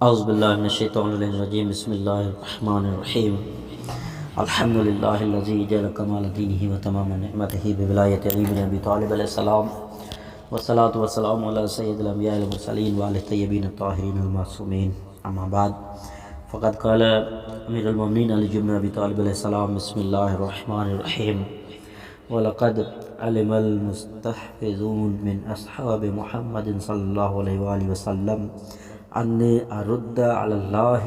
اعوذ باللہ من الشیطان الرجیم بسم اللہ الرحمن الرحیم الحمد للہ الذی جعل کمال دینہ و تمام نعمتہ بولایت علی بن ابی طالب علیہ السلام والصلاة والسلام علی سید الانبیاء والمرسلین وآلہ الطیبین الطاہرین المعصومین، اما بعد فقد قال امیر المؤمنین علی بن ابی طالب علیہ السلام بسم اللہ الرحمن الرحیم وَلَقَدْ عَلِمَ الْمُسْتَحْفِظُونَ مِنْ أَصْحَابِ مُحَمَّدٍ صلی اللہ علیہ وآلہ وسلم انی ارد علی اللہ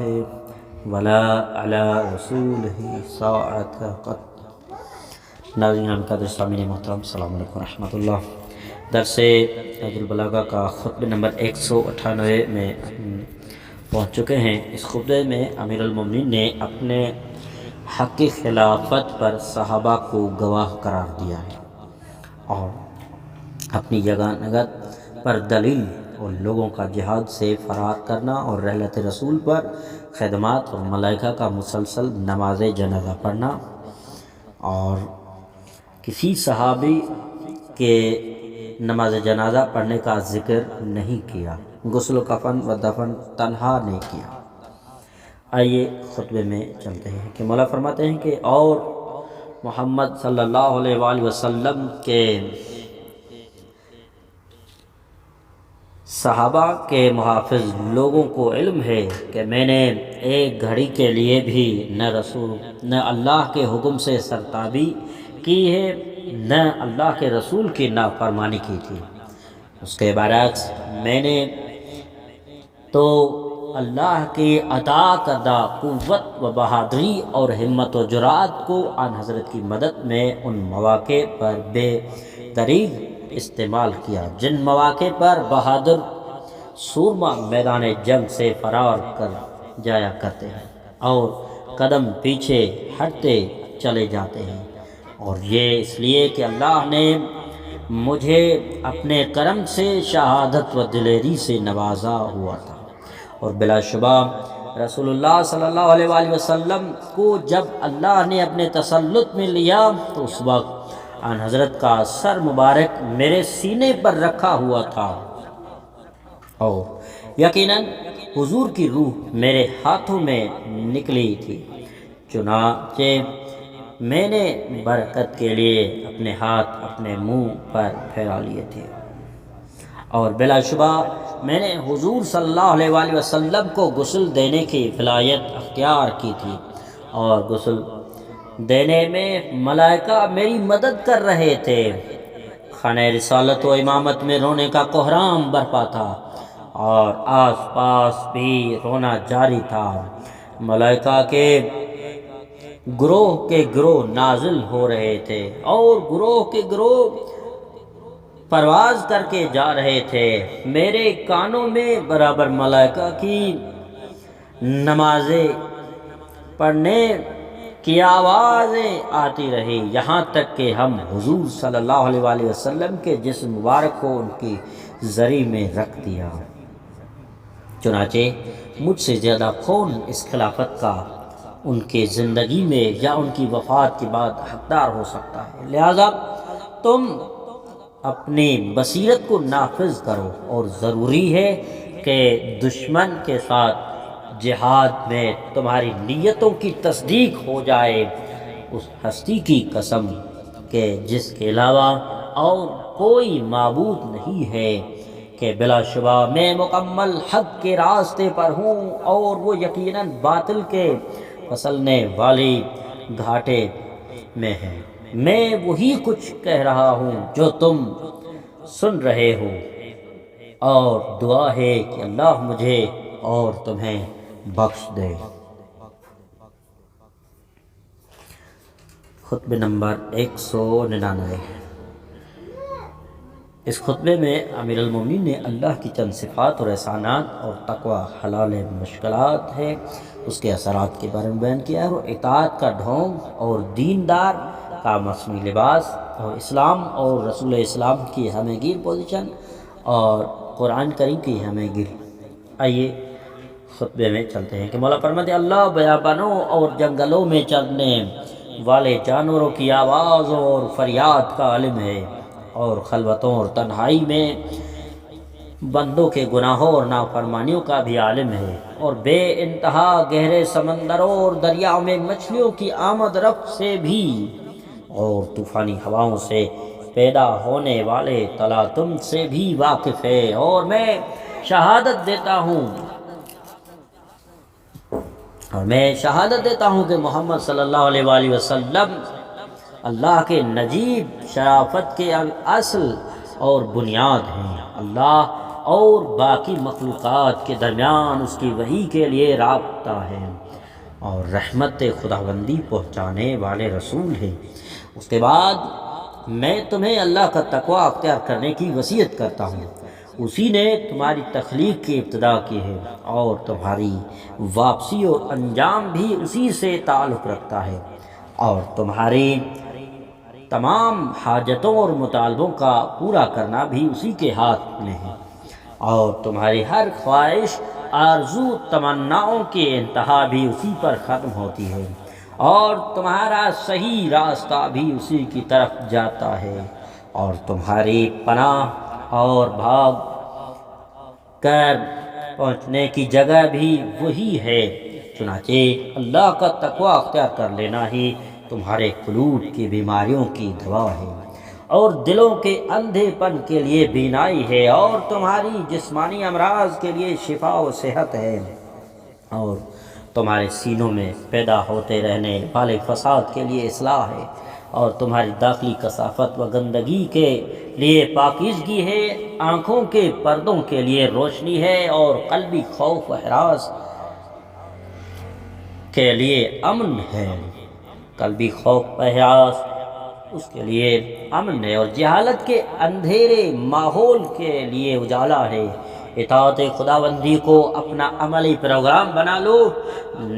ولا علی رسولہ ساعت قط۔ ناظرین قدر سامعین محترم، السلام علیکم ورحمۃ اللہ۔ درس نہج البلاغہ کا خطبہ نمبر 198 میں پہنچ چکے ہیں۔ اس خطبے میں امیر المومنین نے اپنے حق خلافت پر صحابہ کو گواہ قرار دیا ہے اور اپنی یگانگت پر دلیل اور لوگوں کا جہاد سے فرار کرنا اور رحلت رسول پر خدمات اور ملائکہ کا مسلسل نماز جنازہ پڑھنا، اور کسی صحابی کے نماز جنازہ پڑھنے کا ذکر نہیں کیا، غسل و کفن و دفن تنہا نہیں کیا۔ آئیے خطبے میں چلتے ہیں کہ مولا فرماتے ہیں کہ اور محمد صلی اللہ علیہ وآلہ وسلم کے صحابہ کے محافظ لوگوں کو علم ہے کہ میں نے ایک گھڑی کے لیے بھی نہ اللہ کے حکم سے سرتابی کی ہے، نہ اللہ کے رسول کی نافرمانی کی تھی۔ اس کے برعکس میں نے تو اللہ کی عطا کردہ قوت و بہادری اور ہمت و جرأت کو آن حضرت کی مدد میں ان مواقع پر بے دریغ استعمال کیا جن مواقع پر بہادر سورما میدان جنگ سے فرار کر جایا کرتے ہیں اور قدم پیچھے ہٹتے چلے جاتے ہیں، اور یہ اس لیے کہ اللہ نے مجھے اپنے کرم سے شہادت و دلیری سے نوازا ہوا تھا۔ اور بلا شبہ رسول اللہ صلی اللہ علیہ وآلہ وسلم کو جب اللہ نے اپنے تسلط میں لیا تو اس وقت آن حضرت کا سر مبارک میرے سینے پر رکھا ہوا تھا اور یقیناً حضور کی روح میرے ہاتھوں میں نکلی تھی، چنانچہ میں نے برکت کے لیے اپنے ہاتھ اپنے منہ پر پھیلا لیے تھے، اور بلا شبہ میں نے حضور صلی اللہ علیہ وآلہ وسلم کو غسل دینے کی ولایت اختیار کی تھی، اور غسل دینے میں ملائکہ میری مدد کر رہے تھے۔ خانہ رسالت و امامت میں رونے کا کوہرام برپا تھا اور آس پاس بھی رونا جاری تھا۔ ملائکہ کے گروہ نازل ہو رہے تھے اور گروہ کے گروہ پرواز کر کے جا رہے تھے۔ میرے کانوں میں برابر ملائکہ کی نمازیں پڑھنے کی آوازیں آتی رہی، یہاں تک کہ ہم حضور صلی اللہ علیہ وآلہ وسلم کے جسم مبارک کو ان کی زری میں رکھ دیا۔ چنانچہ مجھ سے زیادہ کون اس خلافت کا ان کے زندگی میں یا ان کی وفات کے بعد حقدار ہو سکتا ہے؟ لہذا تم اپنی بصیرت کو نافذ کرو، اور ضروری ہے کہ دشمن کے ساتھ جہاد میں تمہاری نیتوں کی تصدیق ہو جائے، اس ہستی کی قسم کہ جس کے علاوہ اور کوئی معبود نہیں ہے، کہ بلا شبہ میں مکمل حق کے راستے پر ہوں اور وہ یقیناً باطل کے پھسلنے والی گھاٹے میں ہے۔ میں وہی کچھ کہہ رہا ہوں جو تم سن رہے ہو، اور دعا ہے کہ اللہ مجھے اور تمہیں بخش دے۔ خطبہ نمبر 199۔ اس خطبے میں امیر المومنین نے اللہ کی چند صفات اور احسانات اور تقوی حلال مشکلات ہے اس کے اثرات کے بارے میں بیان کیا ہے، اور اطاعت کا ڈھونگ اور دیندار کا مصنوعی لباس اور اسلام اور رسول اسلام کی ہمہ گیر پوزیشن اور قرآن کریم کی ہمہ گیر۔ آئیے خطبے میں چلتے ہیں کہ مولا فرماتے ہیں اللہ بیابانوں اور جنگلوں میں چرنے والے جانوروں کی آوازوں اور فریاد کا عالم ہے، اور خلوتوں اور تنہائی میں بندوں کے گناہوں اور نافرمانیوں کا بھی عالم ہے، اور بے انتہا گہرے سمندروں اور دریاؤں میں مچھلیوں کی آمد رفت سے بھی، اور طوفانی ہواؤں سے پیدا ہونے والے تلاطم سے بھی واقف ہے۔ اور میں شہادت دیتا ہوں کہ محمد صلی اللہ علیہ وآلہ وسلم اللہ کے نجیب شرافت کے اصل اور بنیاد ہیں۔ اللہ اور باقی مخلوقات کے درمیان اس کی وحی کے لیے رابطہ ہے، اور رحمت خداوندی پہنچانے والے رسول ہیں۔ اس کے بعد میں تمہیں اللہ کا تقوی اختیار کرنے کی وصیت کرتا ہوں۔ اسی نے تمہاری تخلیق کی ابتدا کی ہے، اور تمہاری واپسی اور انجام بھی اسی سے تعلق رکھتا ہے، اور تمہاری تمام حاجتوں اور مطالبوں کا پورا کرنا بھی اسی کے ہاتھ میں ہے، اور تمہاری ہر خواہش، آرزو، تمناؤں کی انتہا بھی اسی پر ختم ہوتی ہے، اور تمہارا صحیح راستہ بھی اسی کی طرف جاتا ہے، اور تمہاری پناہ اور بھاگ کر پہنچنے کی جگہ بھی وہی ہے۔ چنانچہ اللہ کا تقوی اختیار کر لینا ہی تمہارے قلوب کی بیماریوں کی دوا ہے، اور دلوں کے اندھے پن کے لیے بینائی ہے، اور تمہاری جسمانی امراض کے لیے شفا و صحت ہے، اور تمہارے سینوں میں پیدا ہوتے رہنے والے فساد کے لیے اصلاح ہے، اور تمہاری داخلی کثافت و گندگی کے لیے پاکیزگی ہے، آنکھوں کے پردوں کے لیے روشنی ہے، اور قلبی خوف و ہراس کے لیے امن ہے۔ قلبی خوف و ہراس اس کے لیے امن ہے، اور جہالت کے اندھیرے ماحول کے لیے اجالا ہے۔ اطاعت خداوندی کو اپنا عملی پروگرام بنا لو،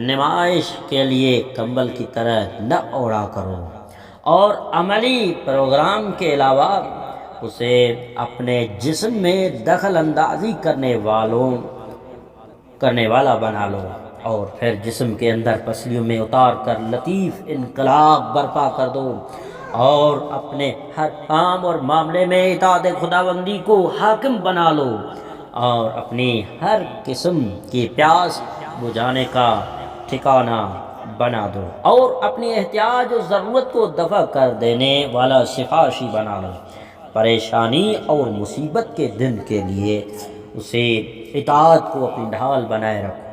نمائش کے لیے کمبل کی طرح نہ اوڑا کرو، اور عملی پروگرام کے علاوہ اسے اپنے جسم میں دخل اندازی کرنے والا بنا لو، اور پھر جسم کے اندر پسلیوں میں اتار کر لطیف انقلاب برپا کر دو، اور اپنے ہر کام اور معاملے میں اطاعت خداوندی کو حاکم بنا لو، اور اپنی ہر قسم کی پیاس بجھانے کا ٹھکانہ بنا دو، اور اپنی احتیاج و ضرورت کو دفع کر دینے والا سفارشی بنا لو۔ پریشانی اور مصیبت کے دن کے لیے اسے اطاعت کو اپنی ڈھال بنائے رکھو،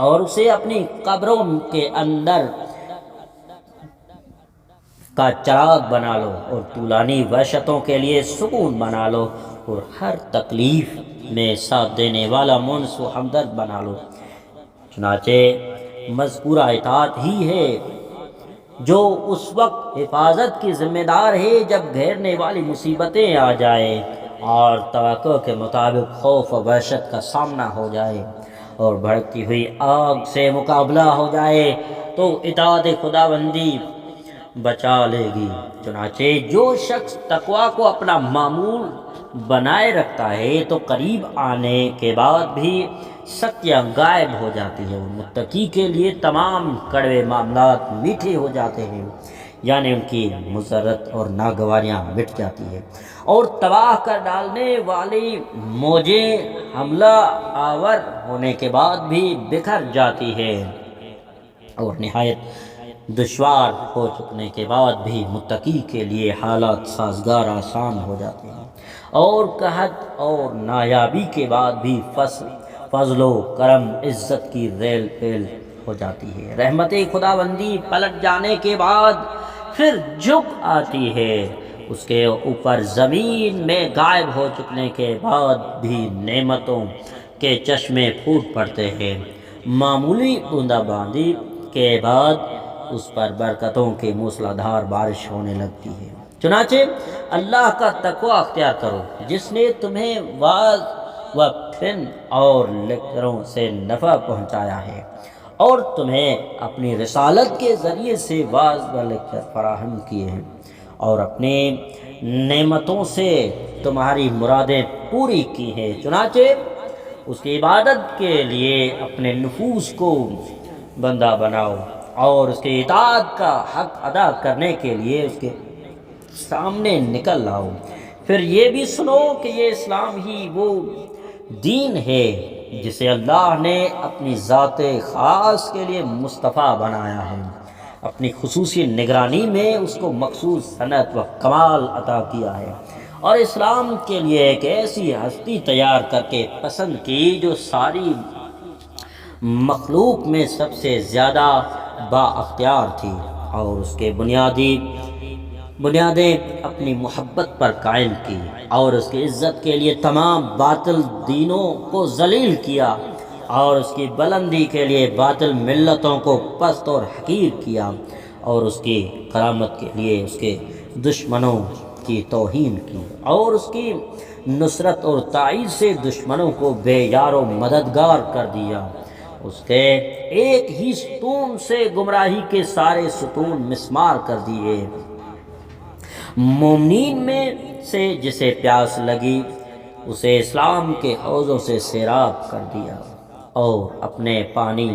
اور اسے اپنی قبروں کے اندر کا چراغ بنا لو، اور طولانی وحشتوں کے لیے سکون بنا لو، اور ہر تکلیف میں ساتھ دینے والا منس و ہمدرد بنا لو۔ چنانچہ مذکورہ اطاعت ہی ہے جو اس وقت حفاظت کی ذمہ دار ہے جب گھیرنے والی مصیبتیں آ جائیں، اور توقع کے مطابق خوف و وحشت کا سامنا ہو جائے، اور بھڑکتی ہوئی آگ سے مقابلہ ہو جائے، تو اطاعت خداوندی بچا لے گی۔ چنانچہ جو شخص تقوی کو اپنا معمول بنائے رکھتا ہے تو قریب آنے کے بعد بھی سختیاں غائب ہو جاتی ہیں، اور متقی کے لیے تمام کڑوے معاملات میٹھے ہو جاتے ہیں، یعنی ان کی مضرت اور ناگواریاں مٹ جاتی ہیں، اور تباہ کر ڈالنے والی موجیں حملہ آور ہونے کے بعد بھی بکھر جاتی ہے، اور نہایت دشوار ہو چکنے کے بعد بھی متقی کے لیے حالات سازگار آسان ہو جاتے ہیں، اور قحط اور نایابی کے بعد بھی فضل و کرم عزت کی ریل پیل ہو جاتی ہے۔ رحمت خداوندی پلٹ جانے کے بعد پھر جھک آتی ہے، اس کے اوپر زمین میں غائب ہو چکنے کے بعد بھی نعمتوں کے چشمے پھوٹ پڑتے ہیں، معمولی بوندا باندی کے بعد اس پر برکتوں کی موسلادھار بارش ہونے لگتی ہے۔ چنانچہ اللہ کا تقوی اختیار کرو جس نے تمہیں واعظ و فن اور لیکچروں سے نفع پہنچایا ہے، اور تمہیں اپنی رسالت کے ذریعے سے واعظ و لیکچر فراہم کیے ہیں، اور اپنی نعمتوں سے تمہاری مرادیں پوری کی ہیں۔ چنانچہ اس کی عبادت کے لیے اپنے نفوس کو بندہ بناؤ، اور اس کی اطاعت کا حق ادا کرنے کے لیے اس کے سامنے نکل آؤ۔ پھر یہ بھی سنو کہ یہ اسلام ہی وہ دین ہے جسے اللہ نے اپنی ذات خاص کے لیے مصطفیٰ بنایا ہے، اپنی خصوصی نگرانی میں اس کو مخصوص صنعت و کمال عطا کیا ہے، اور اسلام کے لیے ایک ایسی ہستی تیار کر کے پسند کی جو ساری مخلوق میں سب سے زیادہ با اختیار تھی، اور اس کے بنیادیں اپنی محبت پر قائم کی، اور اس کی عزت کے لیے تمام باطل دینوں کو ذلیل کیا، اور اس کی بلندی کے لیے باطل ملتوں کو پست اور حقیر کیا، اور اس کی کرامت کے لیے اس کے دشمنوں کی توہین کی، اور اس کی نصرت اور تائید سے دشمنوں کو بے یار و مددگار کر دیا۔ اس کے ایک ہی ستون سے گمراہی کے سارے ستون مسمار کر دیے۔ مومنین میں سے جسے پیاس لگی اسے اسلام کے حوضوں سے سیراب کر دیا، اور اپنے پانی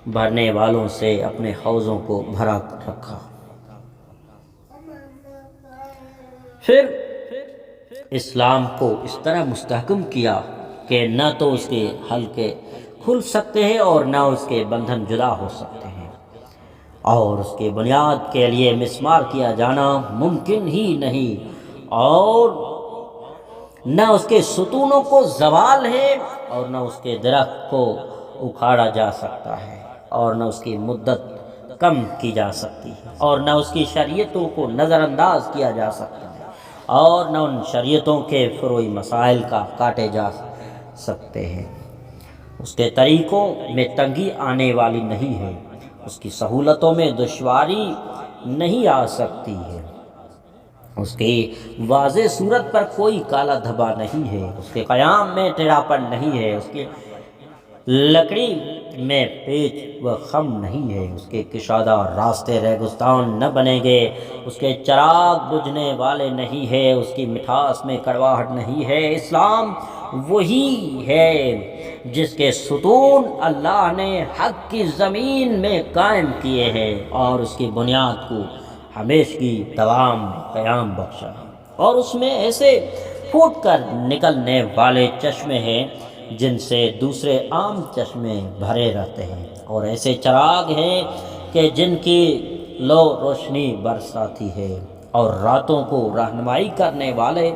بھرنے والوں سے اپنے حوضوں کو بھرا رکھا۔ پھر اسلام کو اس طرح مستحکم کیا کہ نہ تو اس کے حلقے کھل سکتے ہیں اور نہ اس کے بندھن جدا ہو سکتے ہیں، اور اس کے بنیاد کے لیے مسمار کیا جانا ممکن ہی نہیں، اور نہ اس کے ستونوں کو زوال ہے، اور نہ اس کے درخت کو اکھاڑا جا سکتا ہے، اور نہ اس کی مدت کم کی جا سکتی ہے، اور نہ اس کی شریعتوں کو نظر انداز کیا جا سکتا ہے، اور نہ ان شریعتوں کے فروعی مسائل کا کاٹے جا سکتے ہیں۔ اس کے طریقوں میں تنگی آنے والی نہیں ہے، اس کی سہولتوں میں دشواری نہیں آ سکتی ہے، اس کی واضح صورت پر کوئی کالا دھبا نہیں ہے، اس کے قیام میں ٹیڑھاپن نہیں ہے، اس کی لکڑی میں پیچ و خم نہیں ہے، اس کے کشادہ راستے ریگستان نہ بنیں گے، اس کے چراغ بجھنے والے نہیں ہے، اس کی مٹھاس میں کڑواہٹ نہیں ہے۔ اسلام وہی ہے جس کے ستون اللہ نے حق کی زمین میں قائم کیے ہیں، اور اس کی بنیاد کو ہمیشگی دوام قیام بخشا، اور اس میں ایسے پھوٹ کر نکلنے والے چشمے ہیں جن سے دوسرے عام چشمے بھرے رہتے ہیں، اور ایسے چراغ ہیں کہ جن کی لو روشنی برساتی ہے، اور راتوں کو رہنمائی کرنے والے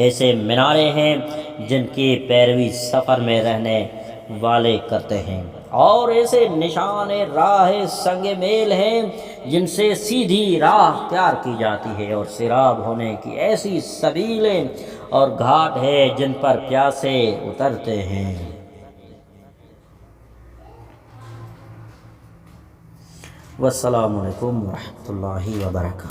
ایسے مینارے ہیں جن کی پیروی سفر میں رہنے والے کرتے ہیں، اور ایسے نشان راہ سنگ میل ہیں جن سے سیدھی راہ اختیار کی جاتی ہے، اور سیراب ہونے کی ایسی سبیلیں اور گھاٹ ہے جن پر پیاسے اترتے ہیں۔ والسلام علیکم ورحمۃ اللہ وبرکاتہ۔